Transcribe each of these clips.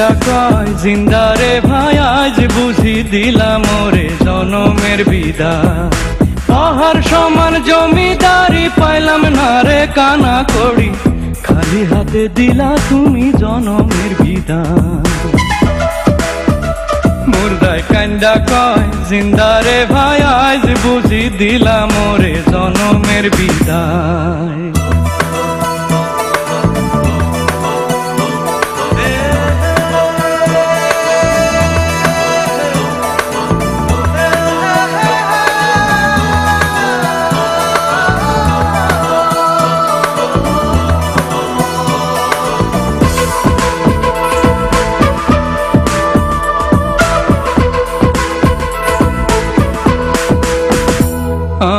কান্দা কয় জিন্দারে ভাই আজ বুঝি দিলাম ওরে জনমের বিদায়। পাহাড় সমান জমিদারি পাইলাম না রে কানা করি, খালি হাতে দিলা তুমি জনমের বিদায়। মুর্দায় কান্দা কয় জিন্দারে ভাই আজ বুঝি দিলাম ওরে জনমের বিদায়।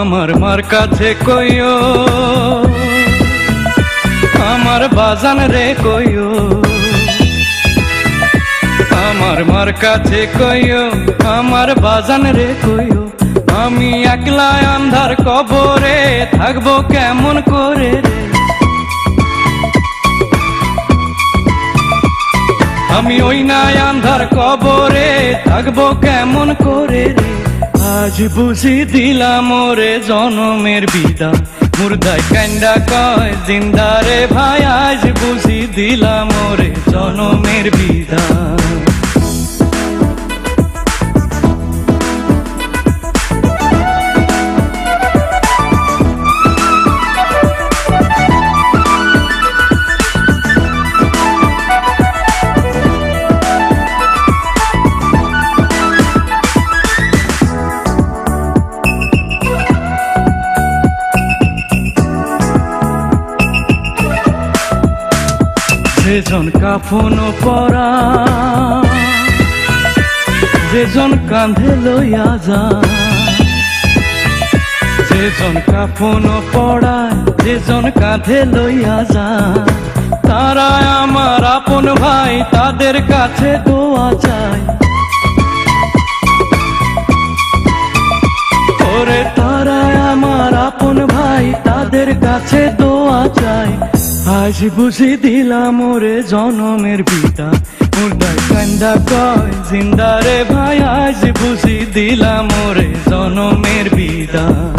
আমার মার কাছে কইও, আমার বাজান রে কইও, আমার মার কাছে কইও, আমার বাজান রে কইও, আমি একলা আন্ধার কবরে থাকবো কেমন করে রে। আমি ওই নাই আন্ধার কবরে থাকবো কেমন করে রে। আজ বুঝি দিলাম ওরে জনমের বিদায়। মুর্দায় কান্দা কয় জিন্দারে ভাই আজ বুঝি দিলাম ওরে জনমের বিদায়। যেজন কাফন পরা, যেজন কাঁধে লইয়া যায়, যেজন কাফন পড়ায়, যেজন কাঁধে লইয়া যায়, তারা আমার আপন ভাই, তাদের কাছে দোয়া চাই। ওরে তারা আমার আপন ভাই, তাদের কাছে দোয়া চাই। আজ বুঝি দিলাম ওরে জনমের বিদায়। মুর্দায় কান্দা কয় জিন্দারে ভাই আজ বুঝি দিলাম ওরে জনমের বিদায়।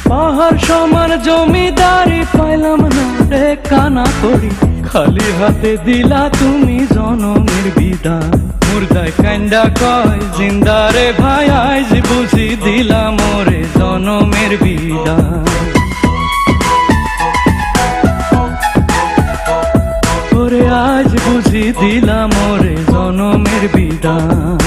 পাহাড় সমান জমিদারি পাইলাম না রে কানা করি, খালি হাতে দিলা তুমি জনমের বিদায়। মুর্দায় কান্দা কয় জিন্দারে ভাই আজ বুঝি দিলাম ওরে জনমের বিদায়। ওরে আজ বুঝি দিলাম ওরে জনমের বিদায়।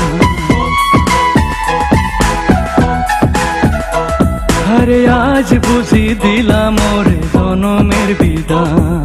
আরে আজ বুঝি দিলাম ওরে জনমের বিদায়।